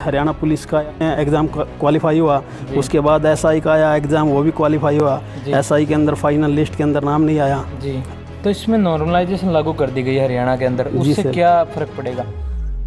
Haryana police का exam qualify हुआ, उसके बाद एसआई का आया एग्ज़ाम, वो भी क्वालिफाई हुआ। एसआई के अंदर फाइनल लिस्ट के अंदर नाम नहीं आया जी। तो इसमें नॉर्मलाइजेशन लागू कर दी गई है हरियाणा के अंदर, उससे क्या फ़र्क पड़ेगा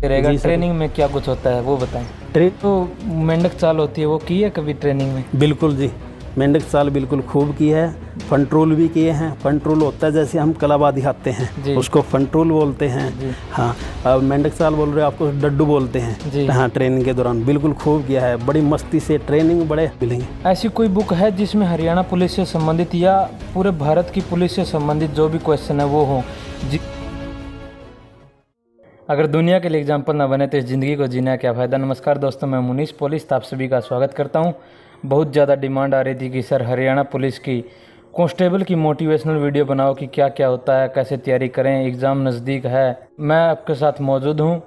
रहेगा? ट्रेनिंग में क्या कुछ होता है वो बताएं। तो मेंढक चाल होती है वो की है कभी ट्रेनिंग में? बिल्कुल जी, मेंढक चाल बिल्कुल खूब की है, फंट्रोल भी किए हैं। फंट्रोल होता है जैसे हम कलाबाद दिखाते हैं उसको फंट्रोल बोलते हैं। हाँ, अब मेंढक चाल बोल रहे हो, आपको डड्डू बोलते हैं। हाँ, ट्रेनिंग के दौरान बिल्कुल खूब किया है, बड़ी मस्ती से ट्रेनिंग बड़े मिलेंगे। ऐसी कोई बुक है जिसमें हरियाणा पुलिस से संबंधित या पूरे भारत की पुलिस से संबंधित जो भी क्वेश्चन है वो हो जी? अगर दुनिया के लिए एग्जाम्पल ना बने तो इस ज़िंदगी को जीना क्या फ़ायदा। नमस्कार दोस्तों, मैं मुनीश पुलिस आप सभी का स्वागत करता हूं। बहुत ज़्यादा डिमांड आ रही थी कि सर हरियाणा पुलिस की कांस्टेबल की मोटिवेशनल वीडियो बनाओ कि क्या क्या होता है, कैसे तैयारी करें, एग्ज़ाम नज़दीक है। मैं आपके साथ मौजूद हूं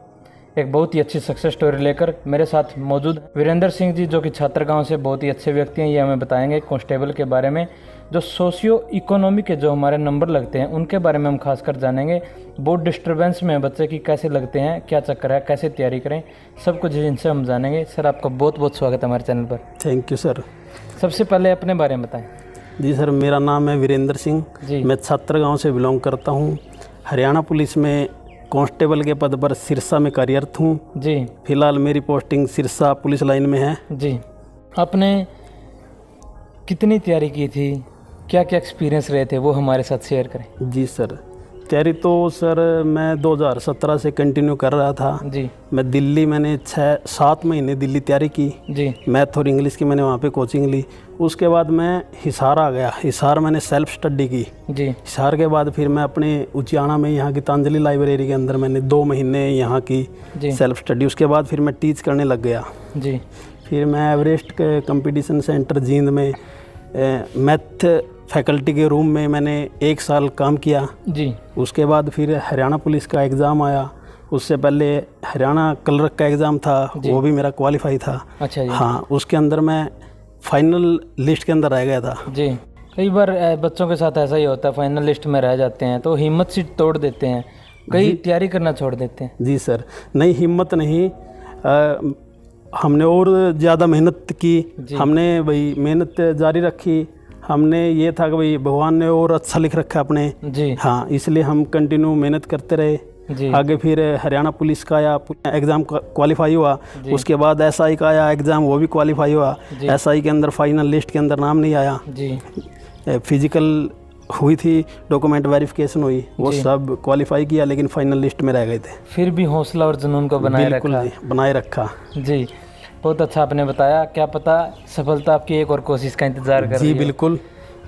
एक बहुत ही अच्छी सक्सेस स्टोरी लेकर। मेरे साथ मौजूद वीरेंद्र सिंह जी, जो कि छात्र गाँव से बहुत ही अच्छे व्यक्ति हैं। ये हमें बताएंगे कांस्टेबल के बारे में, जो सोशियो इकोनॉमी के जो हमारे नंबर लगते हैं उनके बारे में हम खासकर जानेंगे। बहुत डिस्टर्बेंस में बच्चे की कैसे लगते हैं, क्या चक्कर है, कैसे तैयारी करें, सब कुछ इनसे हम जानेंगे। सर आपका बहुत बहुत स्वागत है हमारे चैनल पर। Thank you sir. सबसे पहले अपने बारे में बताएं। जी सर, मेरा नाम है वीरेंद्र सिंह जी। मैं छात्र गाँव से बिलोंग करता हूँ। हरियाणा पुलिस में कांस्टेबल के पद पर सिरसा में कार्यरत हूँ जी। फिलहाल मेरी पोस्टिंग सिरसा पुलिस लाइन में है जी। आपने कितनी तैयारी की थी, क्या क्या एक्सपीरियंस रहे थे, वो हमारे साथ शेयर करें। जी सर, तैयारी तो सर मैं 2017 से कंटिन्यू कर रहा था जी। मैं दिल्ली मैंने 6-7 महीने दिल्ली तैयारी की जी। मैथ और इंग्लिश की मैंने वहाँ पे कोचिंग ली। उसके बाद मैं हिसार आ गया। हिसार मैंने सेल्फ स्टडी की जी। हिसार के बाद फिर मैं अपने उचियाना में यहाँ गीतांजलि लाइब्रेरी के अंदर मैंने 2 महीने यहाँ की सेल्फ स्टडी। उसके बाद फिर मैं टीच करने लग गया जी। फिर मैं एवरेस्ट के कंपटीशन सेंटर जींद में मैथ फैकल्टी के रूम में मैंने 1 साल काम किया जी। उसके बाद फिर हरियाणा पुलिस का एग्ज़ाम आया। उससे पहले हरियाणा क्लर्क का एग्ज़ाम था, वो भी मेरा क्वालिफाई था। अच्छा जी। हाँ, उसके अंदर मैं फाइनल लिस्ट के अंदर रह गया था जी। कई बार बच्चों के साथ ऐसा ही होता है, फाइनल लिस्ट में रह जाते हैं तो हिम्मत सी तोड़ देते हैं, कई तैयारी करना छोड़ देते हैं। जी सर, नहीं हिम्मत नहीं, हमने और ज़्यादा मेहनत की। हमने भाई मेहनत जारी रखी। हमने ये था कि भाई भगवान ने और अच्छा लिख रखा अपने जी। हाँ, इसलिए हम कंटिन्यू मेहनत करते रहे जी। आगे फिर हरियाणा पुलिस का आया एग्ज़ाम क्वालिफाई हुआ। उसके बाद एसआई का आया एग्ज़ाम, वो भी क्वालिफाई हुआ। एसआई के अंदर फाइनल लिस्ट के अंदर नाम नहीं आया जी। फिजिकल हुई थी, डॉक्यूमेंट वेरिफिकेशन हुई, वो सब क्वालिफाई किया, लेकिन फाइनल लिस्ट में रह गए थे। फिर भी हौसला और जुनून को बनाए रखा जी। बहुत अच्छा आपने बताया। क्या पता सफलता आपकी एक और कोशिश का इंतजार कर रही है। जी बिल्कुल,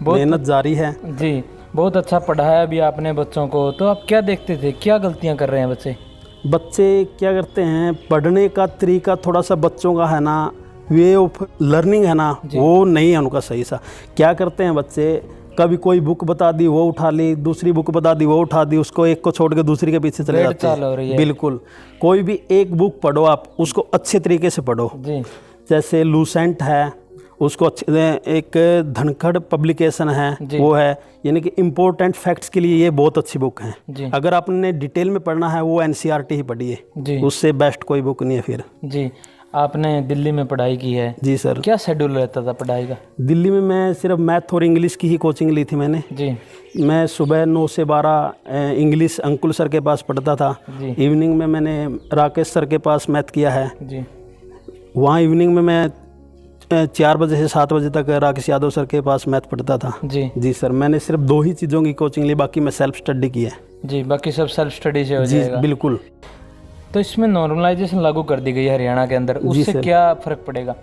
मेहनत जारी है जी। बहुत अच्छा पढ़ाया भी आपने बच्चों को। तो आप क्या देखते थे, क्या गलतियां कर रहे हैं बच्चे क्या करते हैं, पढ़ने का तरीका थोड़ा सा बच्चों का है ना, वे ऑफ लर्निंग है ना, वो नहीं है उनका सही सा। क्या करते हैं बच्चे, कभी कोई बुक बता दी वो उठा ली, दूसरी बुक बता दी वो उठा दी, उसको एक को छोड़ के दूसरी के पीछे चले जाते हैं। बिल्कुल, कोई भी एक बुक पढ़ो आप, उसको अच्छे तरीके से पढ़ो जी। जैसे लूसेंट है, उसको अच्छे, एक धनखड़ पब्लिकेशन है वो है, यानी कि इम्पोर्टेंट फैक्ट्स के लिए ये बहुत अच्छी बुक है। अगर आपने डिटेल में पढ़ना है वो एनसीईआरटी ही पढ़िए, उससे बेस्ट कोई बुक नहीं है फिर जी। आपने दिल्ली में पढ़ाई की है जी सर। क्या शेड्यूल रहता था पढ़ाई का? दिल्ली में मैं सिर्फ मैथ और इंग्लिश की ही कोचिंग ली थी मैंने जी। मैं सुबह 9 से 12 इंग्लिश अंकुल सर के पास पढ़ता था। इवनिंग में मैंने राकेश सर के पास मैथ किया है जी। वहाँ इवनिंग में मैं 4 बजे से 7 बजे तक राकेश यादव सर के पास मैथ पढ़ता था जी। जी सर, मैंने सिर्फ 2 ही चीज़ों की कोचिंग ली, बाकी मैं सेल्फ स्टडी की है जी। बाकी सब सेल्फ स्टडी से हो जाएगा। बिल्कुल। तो इसमें नॉर्मलाइजेशन लागू कर दी गई है हरियाणा के अंदर, उससे क्या फ़र्क पड़ेगा?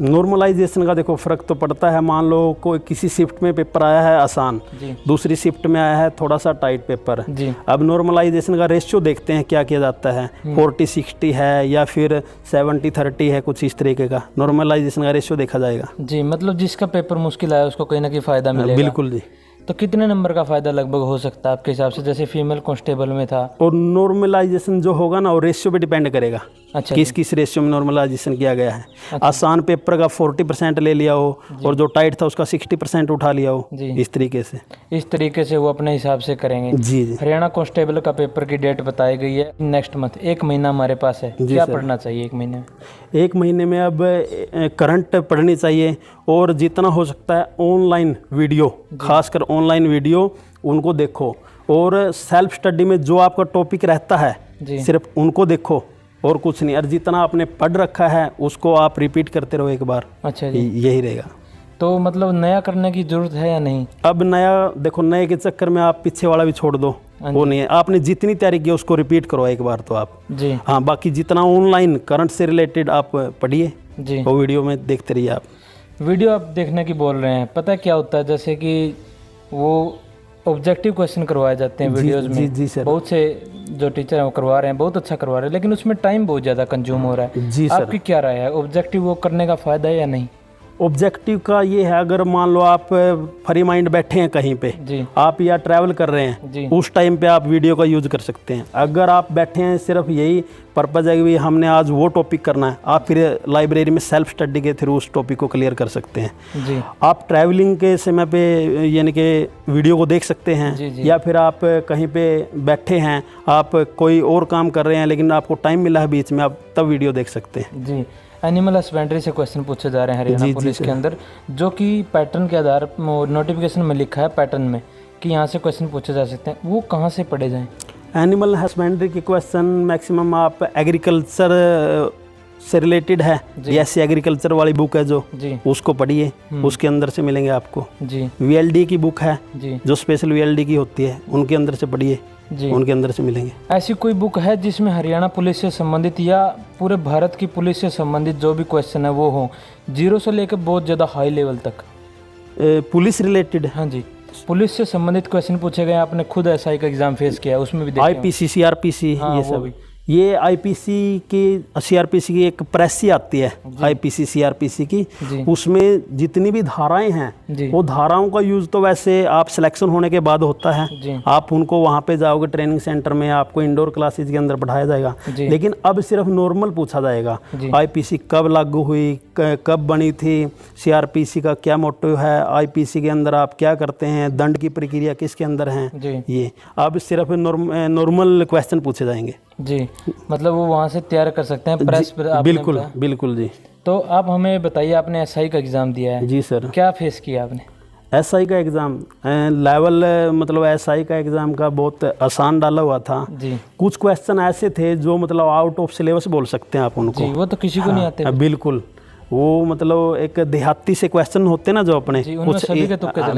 नॉर्मलाइजेशन का देखो फ़र्क तो पड़ता है। मान लो कोई किसी शिफ्ट में पेपर आया है आसान, दूसरी शिफ्ट में आया है थोड़ा सा टाइट पेपर जी। अब नॉर्मलाइजेशन का रेशियो देखते हैं क्या किया जाता है, 40-60 है या फिर 70-30 है, कुछ इस तरीके का नॉर्मलाइजेशन का रेशियो देखा जाएगा जी। मतलब जिसका पेपर मुश्किल आया उसको कहीं ना कहीं फ़ायदा मिलेगा। बिल्कुल जी। तो कितने नंबर का फ़ायदा लगभग हो सकता है आपके हिसाब से, जैसे फीमेल कांस्टेबल में था? और नॉर्मलाइजेशन जो होगा ना वो रेशियो पे डिपेंड करेगा। अच्छा, किस रेशियो में नॉर्मलाइजेशन किया गया है। अच्छा। आसान पेपर का 40% ले लिया हो और जो टाइट था उसका 60% उठा लिया हो, इस तरीके से वो अपने हिसाब से करेंगे। जी जी। हरियाणा कांस्टेबल का पेपर की डेट बताई गई है नेक्स्ट मंथ, 1 महीना हमारे पास है। क्या पढ़ना चाहिए 1 महीने में? 1 महीने में अब करंट पढ़नी चाहिए और जितना हो सकता है ऑनलाइन वीडियो, खासकर ऑनलाइन वीडियो उनको देखो, और सेल्फ स्टडी में जो आपका टॉपिक रहता है सिर्फ उनको देखो और कुछ नहीं। और जितना आपने पढ़ रखा है उसको आप रिपीट करते रहो एक बार। अच्छा जी। यही रहेगा। तो मतलब नया करने की जरूरत है या नहीं? अब नया देखो, नए के चक्कर में आप पीछे वाला भी छोड़ दो, वो नहीं है। आपने जितनी तैयारी की उसको रिपीट करो एक बार तो आप जी। हाँ, बाकी जितना ऑनलाइन करंट से रिलेटेड आप पढ़िए जी, वो वीडियो में देखते रहिए। आप वीडियो आप देखने की बोल रहे हैं, पता है क्या होता है, जैसे कि वो ऑब्जेक्टिव क्वेश्चन करवाए जाते हैं वीडियोस में। जी सर। बहुत से जो टीचर हैं वो करवा रहे हैं, बहुत अच्छा करवा रहे हैं, लेकिन उसमें टाइम बहुत ज़्यादा कंज्यूम हो रहा है। जी सर। आपकी क्या राय है, ऑब्जेक्टिव वो करने का फ़ायदा है या नहीं? ऑब्जेक्टिव का ये है, अगर मान लो आप फ्री माइंड बैठे हैं कहीं पे जी, आप या ट्रैवल कर रहे हैं जी, उस टाइम पे आप वीडियो का यूज़ कर सकते हैं। अगर आप बैठे हैं सिर्फ यही पर्पज़ है कि हमने आज वो टॉपिक करना है, आप फिर लाइब्रेरी में सेल्फ स्टडी के थ्रू उस टॉपिक को क्लियर कर सकते हैं। जी। आप ट्रैवलिंग के समय पे यानी कि वीडियो को देख सकते हैं। जी, जी। या फिर आप कहीं पे बैठे हैं, आप कोई और काम कर रहे हैं लेकिन आपको टाइम मिला है बीच में, आप तब वीडियो देख सकते हैं। जी। एनिमल हस्बेंड्री से क्वेश्चन पूछे जा रहे हैं हरियाणा पुलिस के अंदर, जो कि पैटर्न के आधार नोटिफिकेशन में लिखा है पैटर्न में कि यहाँ से क्वेश्चन पूछे जा सकते हैं, वो कहाँ से पढ़े जाएं? एनिमल हस्बेंड्री के क्वेश्चन मैक्सिमम आप एग्रीकल्चर से रिलेटेड है, ऐसी एग्रीकल्चर वाली बुक है जो जी, उसको पढ़िए, उसके अंदर से मिलेंगे आपको। जी। वीएलडी की बुक है जी, जो स्पेशल वीएलडी की होती है, उनके अंदर से पढ़िए, उनके अंदर से मिलेंगे। ऐसी कोई बुक है जिसमें हरियाणा पुलिस से संबंधित या पूरे भारत की पुलिस से संबंधित जो भी क्वेश्चन है वो हो, 0 से लेकर बहुत ज़्यादा हाई लेवल तक? Police related? हाँ जी, पुलिस से संबंधित क्वेश्चन पूछे गए। आपने खुद एसआई का एग्जाम फेस किया, उसमें भी आईपीसी, सीआरपीसी, हाँ, ये सब। ये आईपीसी की, सीआरपीसी की एक प्रेस ही आती है आईपीसी सीआरपीसी की, उसमें जितनी भी धाराएं हैं वो धाराओं का यूज़ तो वैसे आप सिलेक्शन होने के बाद होता है। आप उनको वहाँ पे जाओगे ट्रेनिंग सेंटर में, आपको इंडोर क्लासेज के अंदर पढ़ाया जाएगा, लेकिन अब सिर्फ नॉर्मल पूछा जाएगा। आईपीसी कब लागू हुई, कब बनी थी, सीआरपीसी का क्या मोटिव है, आईपीसी के अंदर आप क्या करते हैं, दंड की प्रक्रिया किसके अंदर है, ये अब सिर्फ नॉर्मल क्वेश्चन पूछे जाएंगे। जी, मतलब वो वहाँ से तैयार कर सकते हैं प्रेस पर? बिल्कुल बिल्कुल जी। तो आप हमें बताइए, आपने एसआई का एग्ज़ाम दिया है? जी सर। क्या फेस किया आपने? एसआई का एग्ज़ाम लेवल, मतलब एसआई का एग्ज़ाम का बहुत आसान डाला हुआ था जी। कुछ क्वेश्चन ऐसे थे जो मतलब आउट ऑफ सिलेबस बोल सकते हैं आप उनको। जी, वो तो किसी को नहीं आते। बिल्कुल, वो मतलब एक देहाती से क्वेश्चन होते ना जो अपने,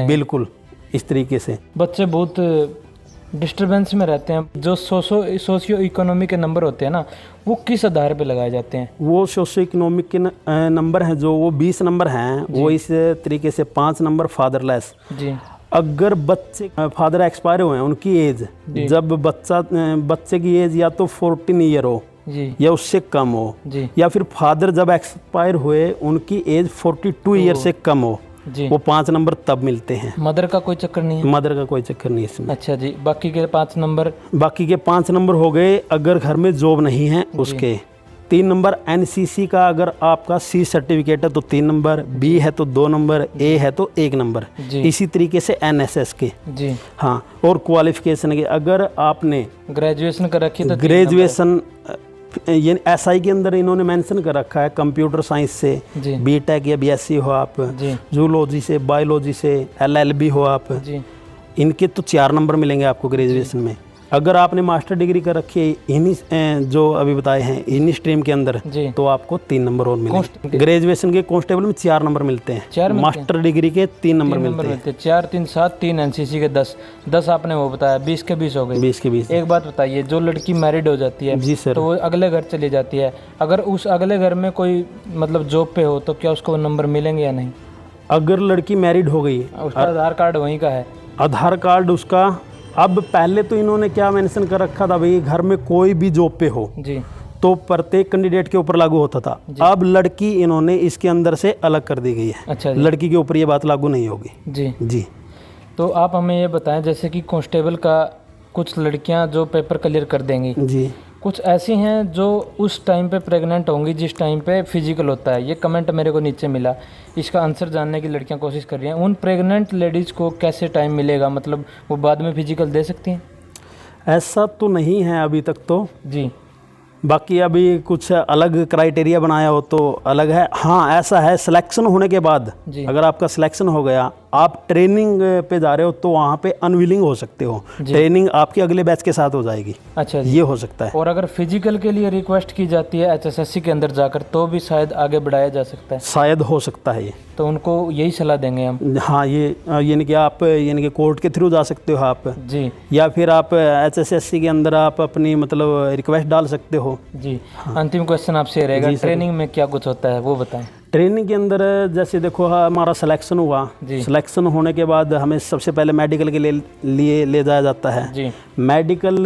बिल्कुल इस तरीके से। बच्चे बहुत डिस्टर्बेंस में रहते हैं। जो सोशियो इकोनॉमिक के नंबर होते हैं ना, वो किस आधार पे लगाए जाते हैं? वो सोशियो इकोनॉमिक के नंबर हैं जो, वो 20 नंबर हैं, वो इस तरीके से 5 नंबर फादरलेस जी। अगर बच्चे फादर एक्सपायर हुए हैं, उनकी एज, जब बच्चे की एज या तो 14 ईयर हो जी, या उससे कम हो, या फिर फादर जब एक्सपायर हुए उनकी एज 42 ईयर से कम हो, वो 5 नंबर तब मिलते हैं। मदर का कोई चक्कर नहीं है? मदर का कोई चक्कर नहीं इसमें। अच्छा जी। बाकी के 5 नंबर? बाकी के 5 नंबर हो गए अगर घर में जॉब नहीं है उसके। 3 नंबर एनसीसी का, अगर आपका सी सर्टिफिकेट है तो 3 नंबर, बी है तो 2 नंबर, ए है तो 1 नंबर, इसी तरीके से एनएसएस के जी। हाँ, और क्वालिफिकेशन के अगर आपने ग्रेजुएशन कर रखी तो ग्रेजुएशन, ये एसआई के अंदर इन्होंने मेंशन कर रखा है कंप्यूटर साइंस से बीटेक या बीएससी हो आप, जूलॉजी से, बायोलॉजी से, एलएलबी हो आप, इनके तो 4 नंबर मिलेंगे आपको ग्रेजुएशन में। अगर आपने मास्टर डिग्री कर रखी है इन्हीं जो अभी बताए हैं इन्हीं स्ट्रीम के अंदर, तो आपको 3 नंबर और मिलेंगे। ग्रेजुएशन के कांस्टेबल में 4 नंबर मिलते हैं, मास्टर डिग्री के 3 नंबर मिलते हैं। 4 3 7 3 एनसीसी के 10 आपने वो बताया, 20 के 20 हो गए। 20 के 20। एक बात बताइए, जो लड़की मैरिड हो जाती है जी सर, तो वो अगले घर चली जाती है, अगर उस अगले घर में कोई मतलब जॉब पे हो तो क्या उसको नंबर मिलेंगे या नहीं? अगर लड़की मैरिड हो गई, उसका आधार कार्ड वहीं का है, आधार कार्ड उसका, अब पहले तो इन्होंने क्या मेंशन कर रखा था भाई, घर में कोई भी जॉब पे हो जी तो प्रत्येक कैंडिडेट के ऊपर लागू होता था। अब लड़की इन्होंने इसके अंदर से अलग कर दी गई है। अच्छा, लड़की के ऊपर ये बात लागू नहीं होगी जी जी। तो आप हमें ये बताएं, जैसे कि कांस्टेबल का कुछ लड़कियां जो पेपर क्लियर कर देंगी जी, कुछ ऐसी हैं जो उस टाइम पे प्रेग्नेंट होंगी जिस टाइम पे फिजिकल होता है। ये कमेंट मेरे को नीचे मिला, इसका आंसर जानने की लड़कियां कोशिश कर रही हैं। उन प्रेग्नेंट लेडीज़ को कैसे टाइम मिलेगा, मतलब वो बाद में फिजिकल दे सकती हैं? ऐसा तो नहीं है अभी तक तो जी बाकी अभी कुछ अलग क्राइटेरिया बनाया हो तो अलग है। हाँ, ऐसा है सिलेक्शन होने के बाद अगर आपका सिलेक्शन हो गया, आप ट्रेनिंग पे जा रहे हो तो वहाँ पे अनविलिंग हो सकते हो, ट्रेनिंग आपके अगले बैच के साथ हो जाएगी। अच्छा जी। ये हो सकता है। और अगर फिजिकल के लिए रिक्वेस्ट की जाती है HSSC के अंदर जाकर तो भी शायद आगे बढ़ाया जा सकता है। शायद हो सकता है ये, तो उनको यही सलाह देंगे हम। हाँ, ये यानी कि आप यानी कि कोर्ट के थ्रू जा सकते हो आप जी, या फिर आप HSSC के अंदर आप अपनी मतलब रिक्वेस्ट डाल सकते हो। जी हाँ। अंतिम क्वेश्चन आपसे रहेगा, ट्रेनिंग में क्या कुछ होता है वो बताएं। ट्रेनिंग के अंदर जैसे देखो हमारा सिलेक्शन हुआ, सिलेक्शन होने के बाद हमें सबसे पहले मेडिकल के लिए ले जाया जाता है जी। मेडिकल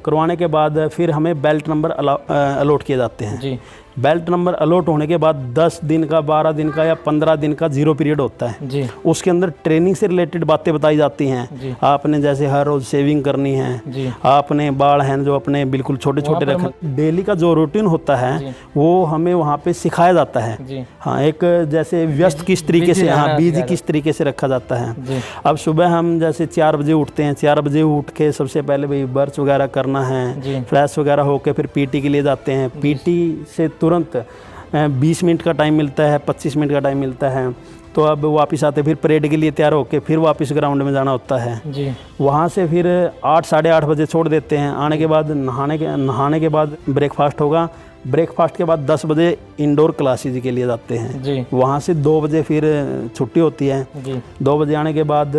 करवाने के बाद फिर हमें बेल्ट नंबर अलॉट किए जाते हैं जी। बेल्ट नंबर अलॉट होने के बाद 10 दिन का, 12 दिन का या 15 दिन का 0 पीरियड होता है जी। उसके अंदर ट्रेनिंग से रिलेटेड बातें बताई जाती हैं। आपने जैसे हर रोज सेविंग करनी है जी। आपने बाल हैं जो अपने बिल्कुल छोटे छोटे रखने, डेली का जो रूटीन होता है वो हमें वहाँ पे सिखाया जाता है जी। हाँ, एक जैसे व्यस्त किस तरीके से, हाँ, बिजी किस तरीके से रखा जाता है। अब सुबह हम जैसे 4 बजे उठते हैं, 4 बजे उठ के सबसे पहले भाई ब्रश वगैरह करना है, फ्रेश वगैरह होके फिर पीटी के लिए जाते हैं। पीटी से तुरंत 20 मिनट का टाइम मिलता है, 25 मिनट का टाइम मिलता है। तो अब वापस आते फिर परेड के लिए तैयार होके फिर वापस ग्राउंड में जाना होता है जी। वहाँ से फिर 8 साढ़े 8 बजे छोड़ देते हैं। आने के बाद नहाने के बाद ब्रेकफास्ट होगा। ब्रेकफास्ट के बाद 10 बजे इंडोर क्लासेज के लिए जाते हैं जी। वहाँ से 2 बजे फिर छुट्टी होती है जी। 2 बजे आने के बाद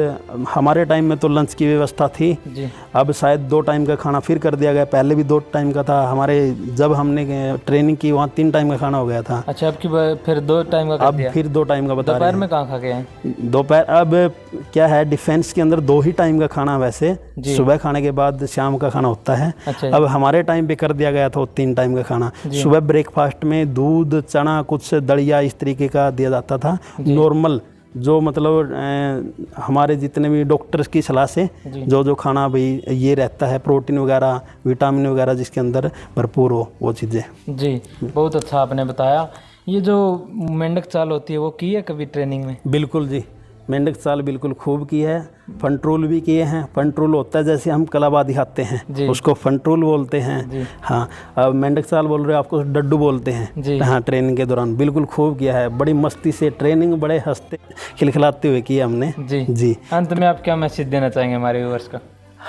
हमारे टाइम में तो लंच की व्यवस्था थी जी। अब शायद 2 टाइम का खाना फिर कर दिया गया। पहले भी 2 टाइम का था, हमारे जब हमने ट्रेनिंग की वहाँ 3 टाइम का खाना हो गया था। अच्छा, अब की फिर 2 टाइम का अब फिर 2 टाइम का बता रहे हैं। दोपहर में कहाँ खा गए हैं? दोपहर अब क्या है, डिफेंस के अंदर 2 ही टाइम का खाना वैसे, सुबह खाने के बाद शाम का खाना होता है। अच्छा, अब हमारे टाइम पे कर दिया गया था 3 टाइम का खाना। सुबह ब्रेकफास्ट में दूध, चना, कुछ दलिया इस तरीके का दिया जाता था नॉर्मल, जो मतलब हमारे जितने भी डॉक्टर्स की सलाह से जो खाना भाई ये रहता है, प्रोटीन वगैरह, विटामिन वगैरह जिसके अंदर भरपूर हो, वो चीज़ें जी। बहुत अच्छा आपने बताया। ये जो मेंढक चाल होती है वो की है कभी ट्रेनिंग में? बिल्कुल जी, मेंढक चाल बिल्कुल खूब की है। फंट्रोल भी किए हैं। फंट्रोल होता है जैसे हम कलाबाद दिखाते हैं उसको फंट्रोल बोलते हैं। हाँ, अब मेंढक चाल बोल रहे हो, आपको डड्डू बोलते हैं। हाँ, ट्रेनिंग के दौरान बिल्कुल खूब किया है। बड़ी मस्ती से ट्रेनिंग, बड़े हंसते खिलखिलाते हुए किया हमने जी। जी। अंत में आप क्या मैसेज देना चाहेंगे हमारे व्यूअर्स का?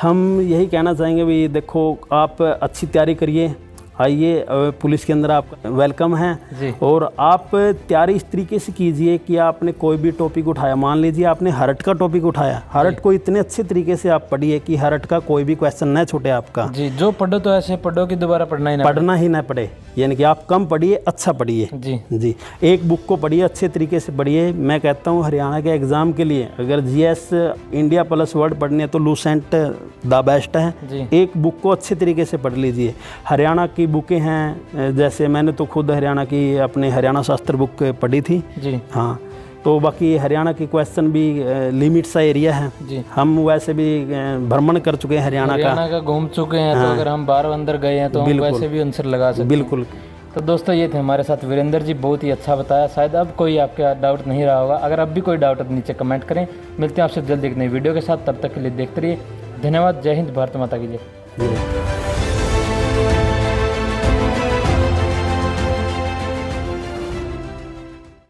हम यही कहना चाहेंगे भाई देखो, आप अच्छी तैयारी करिए, आइए, पुलिस के अंदर आप वेलकम हैं। और आप तैयारी इस तरीके से कीजिए कि आपने कोई भी टॉपिक उठाया, मान लीजिए आपने हरट का टॉपिक उठाया, हरट को इतने अच्छे तरीके से आप पढ़िए कि हरट का कोई भी क्वेश्चन न छूटे आपका जी। जो पढ़ो तो ऐसे पढ़ो कि दोबारा पढ़ना ही ना पड़े, यानी कि आप कम पढ़िए, अच्छा पढ़िए जी। जी, एक बुक को पढ़िए, अच्छे तरीके से पढ़िए। मैं कहता हूँ हरियाणा के एग्ज़ाम के लिए अगर GS इंडिया प्लस वर्ल्ड पढ़ने है तो लूसेंट द बेस्ट है। एक बुक को अच्छे तरीके से पढ़ लीजिए। हरियाणा की बुकें हैं, जैसे मैंने तो खुद हरियाणा की अपने हरियाणा शास्त्र बुक पढ़ी थी जी। हाँ, तो बाकी हरियाणा की क्वेश्चन भी लिमिट सा एरिया है जी। हम वैसे भी भ्रमण कर चुके हैं हरियाणा का घूम चुके हैं। हाँ, तो अगर हम बार अंदर गए हैं तो हम वैसे भी आंसर लगा सकते हैं। बिल्कुल। तो दोस्तों, ये थे हमारे साथ वीरेंद्र जी, बहुत ही अच्छा बताया। शायद अब कोई आपका डाउट नहीं रहा होगा। अगर अब भी कोई डाउट है तो नीचे कमेंट करें। मिलते हैं आपसे जल्द एक नई वीडियो के साथ, तब तक के लिए देखते रहिए। धन्यवाद। जय हिंद, भारत माता की जय।